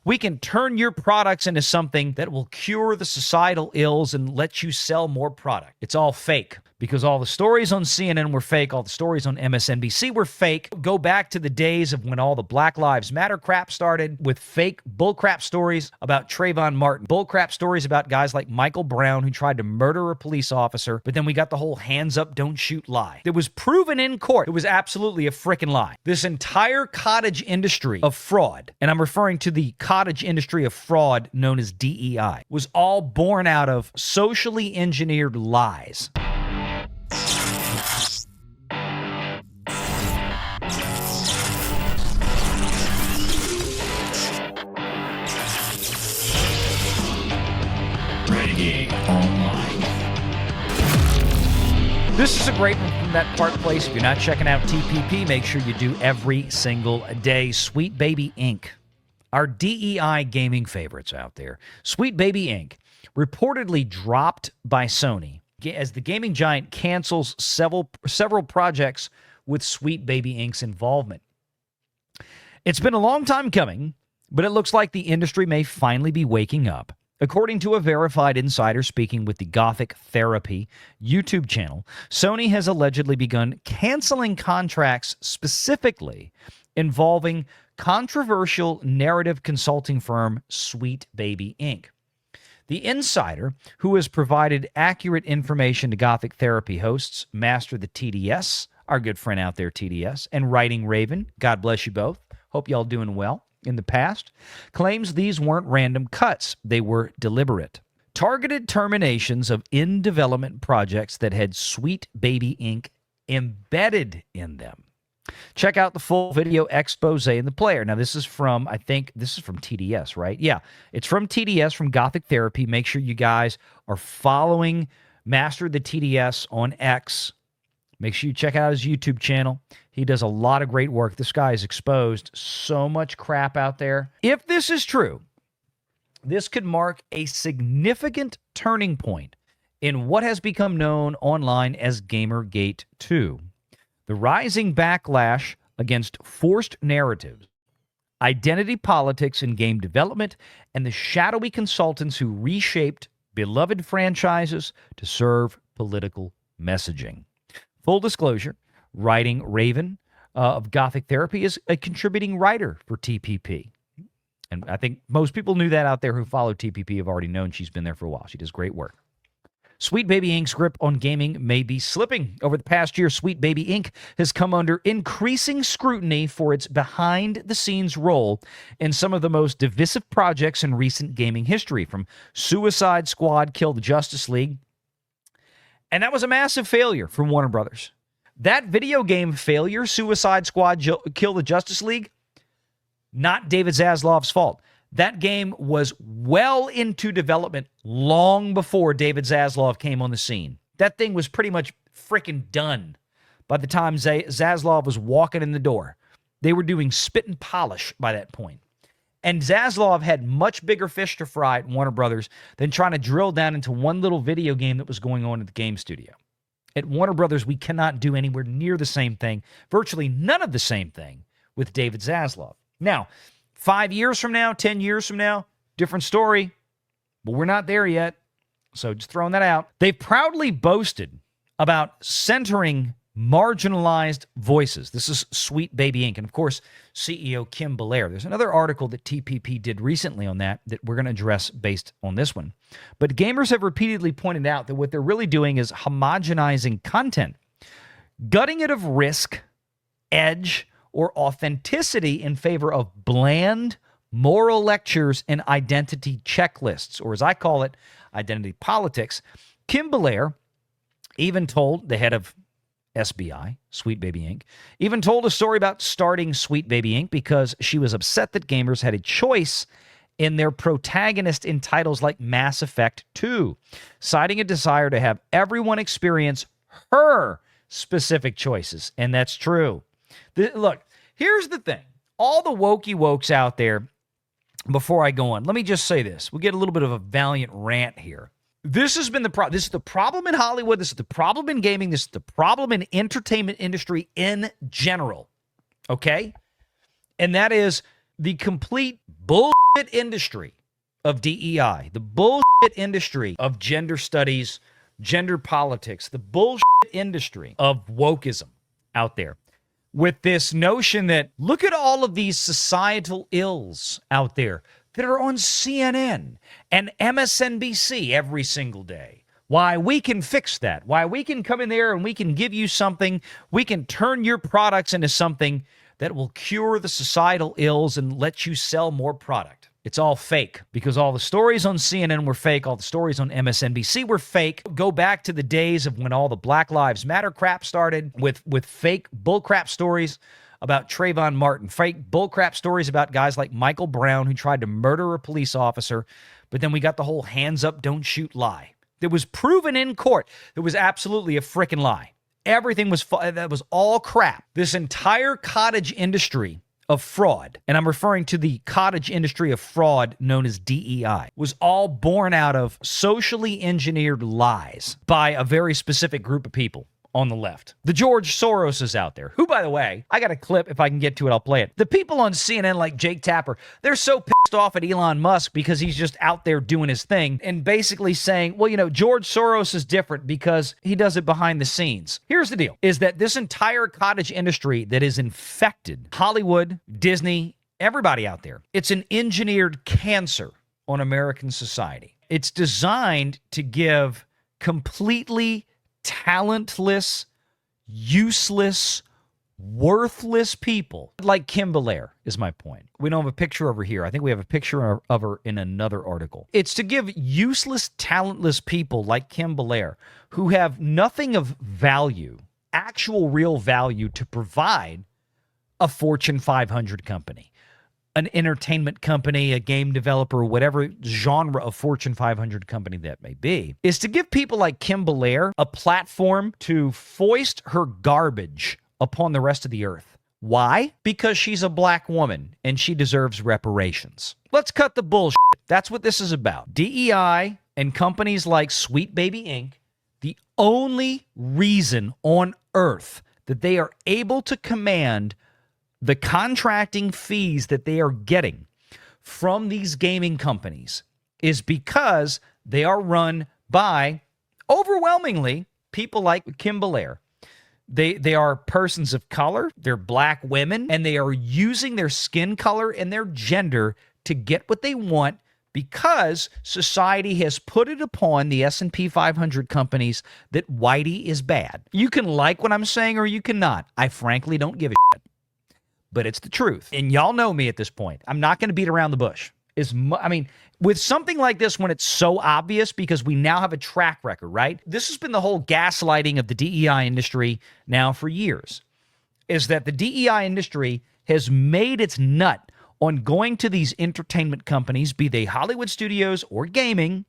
We can turn your products into something that will cure the societal ills and let you sell more product. It's all fake because all the stories on CNN were fake. All the stories on MSNBC were fake. Go back to the days of when all the Black Lives Matter crap started with fake bullcrap stories about Trayvon Martin, bullcrap stories about guys like Michael Brown who tried to murder a police officer, but then we got the whole hands up, don't shoot lie. It was proven in court. It was absolutely a freaking lie. This entire cottage industry of fraud, and I'm referring to the cottage industry of fraud known as DEI, was all born out of socially engineered lies. Renegade Online. This is a great one from that Park Place. If you're not checking out TPP, make sure you do every single day. Sweet Baby Inc., our DEI gaming favorites out there. Sweet Baby Inc. reportedly dropped by Sony as the gaming giant cancels several projects with Sweet Baby Inc.'s involvement. It's been a long time coming, but it looks like the industry may finally be waking up. According to a verified insider speaking with the Gothic Therapy YouTube channel, Sony has allegedly begun canceling contracts specifically involving controversial narrative consulting firm Sweet Baby Inc. The insider, who has provided accurate information to Gothic Therapy hosts Master the TDS, our good friend out there TDS, and Writing Raven, God bless you both, hope y'all doing well, in the past, claims these weren't random cuts, they were deliberate. Targeted terminations of in-development projects that had Sweet Baby Inc. embedded in them. Check out the full video expose in the player. Now, this is from, I think, this is from TDS, right? Yeah, it's from TDS, from Gothic Therapy. Make sure you guys are following Master the TDS on X. Make sure you check out his YouTube channel. He does a lot of great work. This guy has exposed so much crap out there. If this is true, this could mark a significant turning point in what has become known online as GamerGate 2. The rising backlash against forced narratives, identity politics in game development, and the shadowy consultants who reshaped beloved franchises to serve political messaging. Full disclosure, Writing Raven of Gothic Therapy is a contributing writer for TPP. And I think most people knew that out there who follow TPP have already known she's been there for a while. She does great work. Sweet Baby Inc.'s grip on gaming may be slipping. Over the past year, Sweet Baby Inc. has come under increasing scrutiny for its behind-the-scenes role in some of the most divisive projects in recent gaming history, from Suicide Squad Kill the Justice League. And that was a massive failure from Warner Brothers. That video game failure, Suicide Squad Kill the Justice League, not David Zaslav's fault. That game was well into development long before David Zaslav came on the scene. That thing was pretty much freaking done by the time Zaslav was walking in the door. They were doing spit and polish by that point. And Zaslav had much bigger fish to fry at Warner Brothers than trying to drill down into one little video game that was going on at the game studio. At Warner Brothers, we cannot do anywhere near the same thing, virtually none of the same thing, with David Zaslav. Now, 5 years from now, 10 years from now, different story, but we're not there yet. So just throwing that out. They've proudly boasted about centering marginalized voices. This is Sweet Baby Inc. And of course, CEO Kim Belair. There's another article that TPP did recently on that we're going to address based on this one. But gamers have repeatedly pointed out that what they're really doing is homogenizing content, gutting it of risk, edge, or authenticity in favor of bland moral lectures and identity checklists, or as I call it, identity politics. Kim Belair even told the head of SBI, Sweet Baby Inc., even told a story about starting Sweet Baby Inc. because she was upset that gamers had a choice in their protagonist in titles like Mass Effect 2, citing a desire to have everyone experience her specific choices. And that's true. Look, here's the thing. All the wokey wokes out there, before I go on, let me just say this. We'll get a little bit of a valiant rant here. This has been the problem. This is the problem in Hollywood. This is the problem in gaming. This is the problem in entertainment industry in general. Okay? And that is the complete bullshit industry of DEI, the bullshit industry of gender studies, gender politics, the bullshit industry of wokeism out there, with this notion that look at all of these societal ills out there that are on CNN and MSNBC every single day. Why we can fix that. Why we can come in there and we can give you something. We can turn your products into something that will cure the societal ills and let you sell more product. It's all fake because all the stories on CNN were fake. All the stories on MSNBC were fake. Go back to the days of when all the Black Lives Matter crap started with fake bullcrap stories about Trayvon Martin, fake bullcrap stories about guys like Michael Brown who tried to murder a police officer. But then we got the whole hands up, don't shoot lie. That was proven in court. It was absolutely a freaking lie. Everything was that was all crap. This entire cottage industry of fraud, and I'm referring to the cottage industry of fraud known as DEI, was all born out of socially engineered lies by a very specific group of people on the left. The George Soros is out there, who, by the way, I got a clip. If I can get to it, I'll play it. The people on CNN like Jake Tapper, they're so pissed off at Elon Musk because he's just out there doing his thing and basically saying, well, you know, George Soros is different because he does it behind the scenes. Here's the deal, is that this entire cottage industry that is infected, Hollywood, Disney, everybody out there, it's an engineered cancer on American society. It's designed to give completely talentless, useless, worthless people like Kim Belair is my point. We don't have a picture over here. I think we have a picture of her in another article. It's to give useless, talentless people like Kim Belair who have nothing of value, actual real value to provide a Fortune 500 company, an entertainment company, a game developer, whatever genre of Fortune 500 company that may be, is to give people like Kim Belair a platform to foist her garbage upon the rest of the earth. Why? Because she's a black woman and she deserves reparations. Let's cut the bullshit. That's what this is about. DEI and companies like Sweet Baby Inc., the only reason on earth that they are able to command the contracting fees that they are getting from these gaming companies is because they are run by, overwhelmingly, people like Kim Belair. They are persons of color, they're black women, and they are using their skin color and their gender to get what they want because society has put it upon the S&P 500 companies that whitey is bad. You can like what I'm saying or you cannot. I frankly don't give a shit. But it's the truth. And y'all know me at this point. I'm not going to beat around the bush. With something like this, when it's so obvious, because we now have a track record, right? This has been the whole gaslighting of the DEI industry now for years, is that the DEI industry has made its nut on going to these entertainment companies, be they Hollywood studios or gaming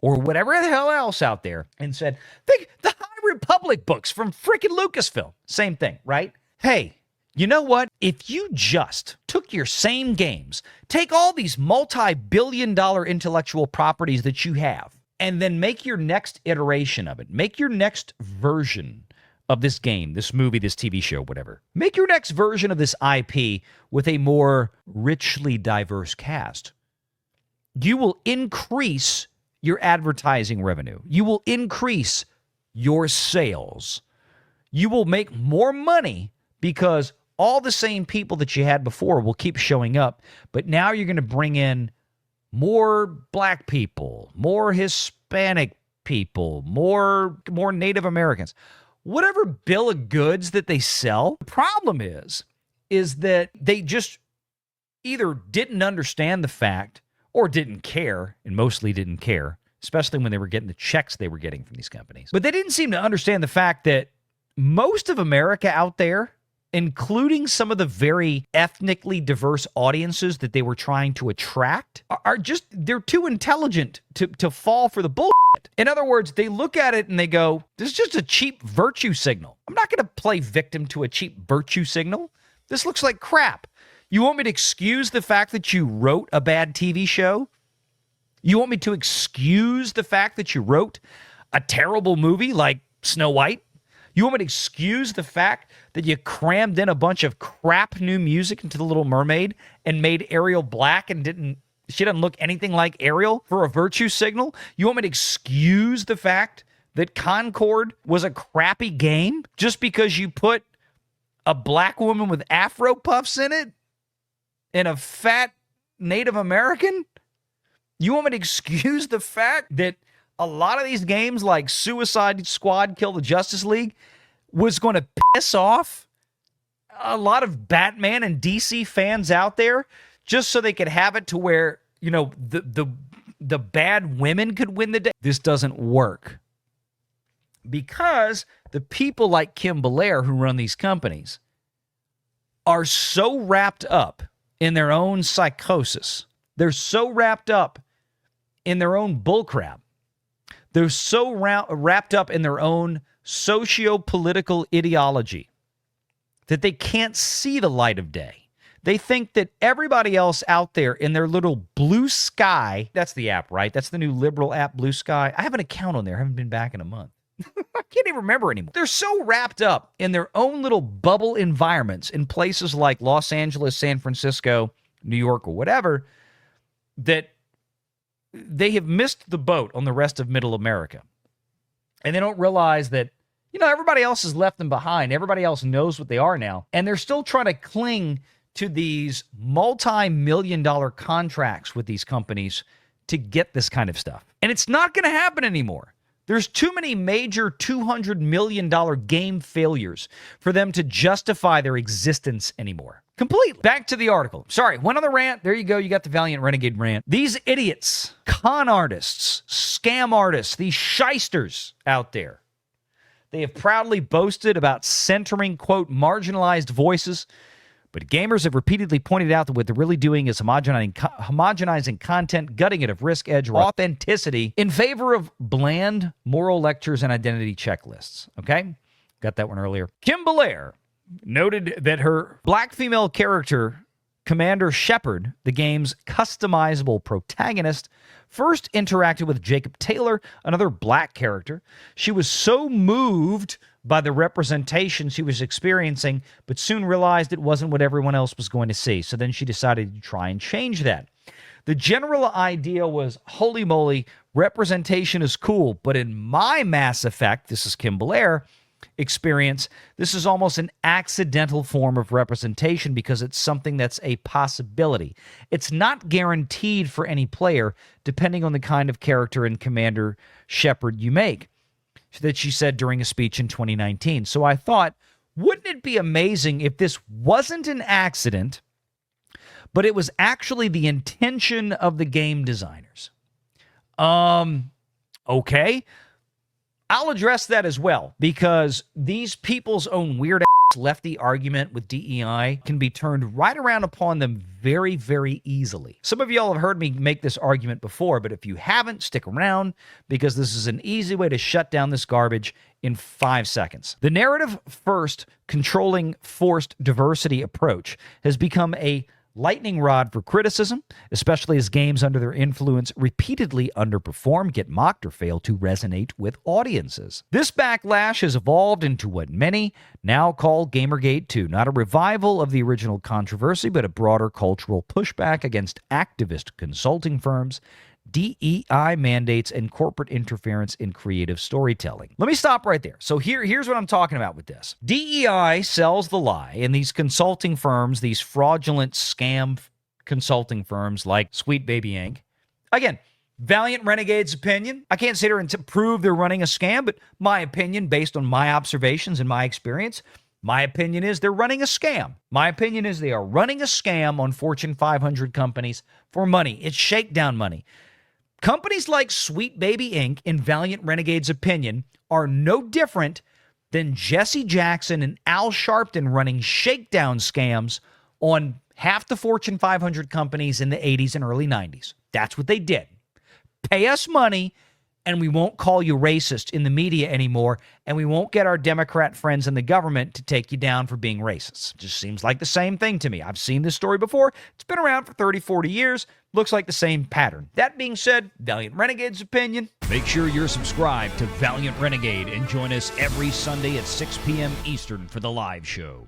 or whatever the hell else out there, and said, think the High Republic books from freaking Lucasfilm. Same thing, right? Hey, you know what? If you just took your same games, take all these multi-billion-dollar intellectual properties that you have, and then make your next iteration of it, make your next version of this game, this movie, this TV show, whatever. Make your next version of this IP with a more richly diverse cast. You will increase your advertising revenue. You will increase your sales. You will make more money because all the same people that you had before will keep showing up, but now you're going to bring in more black people, more Hispanic people, more Native Americans. Whatever bill of goods that they sell, the problem is that they just either didn't understand the fact or didn't care, and mostly didn't care, especially when they were getting the checks they were getting from these companies. But they didn't seem to understand the fact that most of America out there, including some of the very ethnically diverse audiences that they were trying to attract, they're too intelligent to fall for the bullshit. In other words, they look at it and they go, this is just a cheap virtue signal. I'm not going to play victim to a cheap virtue signal. This looks like crap. You want me to excuse the fact that you wrote a bad TV show? You want me to excuse the fact that you wrote a terrible movie like Snow White? You want me to excuse the fact that you crammed in a bunch of crap new music into The Little Mermaid and made Ariel black and she doesn't look anything like Ariel for a virtue signal? You want me to excuse the fact that Concord was a crappy game just because you put a black woman with afro puffs in it and a fat Native American? You want me to excuse the fact that a lot of these games like Suicide Squad Kill the Justice League was going to piss off a lot of Batman and DC fans out there just so they could have it to where, you know, the bad women could win the day? This doesn't work. Because the people like Kim Belair who run these companies are so wrapped up in their own psychosis. They're so wrapped up in their own bullcrap. They're so wrapped up in their own socio-political ideology that they can't see the light of day. They think that everybody else out there in their little Blue Sky, that's the app, right? That's the new liberal app, Blue Sky. I have an account on there. I haven't been back in a month. I can't even remember anymore. They're so wrapped up in their own little bubble environments in places like Los Angeles, San Francisco, New York, or whatever, that they have missed the boat on the rest of Middle America. And they don't realize that, you know, everybody else has left them behind. Everybody else knows what they are now. And they're still trying to cling to these multi-million-dollar contracts with these companies to get this kind of stuff. And it's not going to happen anymore. There's too many major $200 million game failures for them to justify their existence anymore. Completely. Back to the article. Sorry, one other rant. There you go. You got the Valiant Renegade rant. These idiots, con artists, scam artists, these shysters out there, they have proudly boasted about centering, quote, marginalized voices. But gamers have repeatedly pointed out that what they're really doing is homogenizing content, gutting it of risk, edge, or authenticity in favor of bland moral lectures and identity checklists. Okay? Got that one earlier. Kim Belair noted that her black female character, Commander Shepard, the game's customizable protagonist, first interacted with Jacob Taylor, another black character. She was so moved by the representation she was experiencing, but soon realized it wasn't what everyone else was going to see. So then she decided to try and change that. The general idea was, holy moly, representation is cool, but in my Mass Effect, this is Kim Belair, experience, this is almost an accidental form of representation because it's something that's a possibility. It's not guaranteed for any player, depending on the kind of character and Commander Shepard you make, that she said during a speech in 2019. So I thought, wouldn't it be amazing if this wasn't an accident, but it was actually the intention of the game designers? Okay. I'll address that as well, because these people's own weird lefty argument with DEI can be turned right around upon them very, very easily. Some of y'all have heard me make this argument before, but if you haven't, stick around, because this is an easy way to shut down this garbage in 5 seconds. The narrative first, controlling forced diversity approach has become a lightning rod for criticism, especially as games under their influence repeatedly underperform, get mocked, or fail to resonate with audiences. This backlash has evolved into what many now call GamerGate 2, not a revival of the original controversy, but a broader cultural pushback against activist consulting firms, DEI mandates, and corporate interference in creative storytelling. Let me stop right there. So here's what I'm talking about with this. DEI sells the lie, and these consulting firms, these fraudulent scam consulting firms like Sweet Baby Inc. Again, Valiant Renegade's opinion. I can't sit here and prove they're running a scam, but my opinion, based on my observations and my experience, my opinion is they're running a scam. My opinion is they are running a scam on Fortune 500 companies for money. It's shakedown money. Companies like Sweet Baby Inc., in Valiant Renegade's opinion, are no different than Jesse Jackson and Al Sharpton running shakedown scams on half the Fortune 500 companies in the 80s and early 90s. That's what they did. Pay us money, and we won't call you racist in the media anymore, and we won't get our Democrat friends in the government to take you down for being racist. Just seems like the same thing to me. I've seen this story before. It's been around for 30, 40 years. Looks like the same pattern. That being said, Valiant Renegade's opinion. Make sure you're subscribed to Valiant Renegade and join us every Sunday at 6 p.m. Eastern for the live show.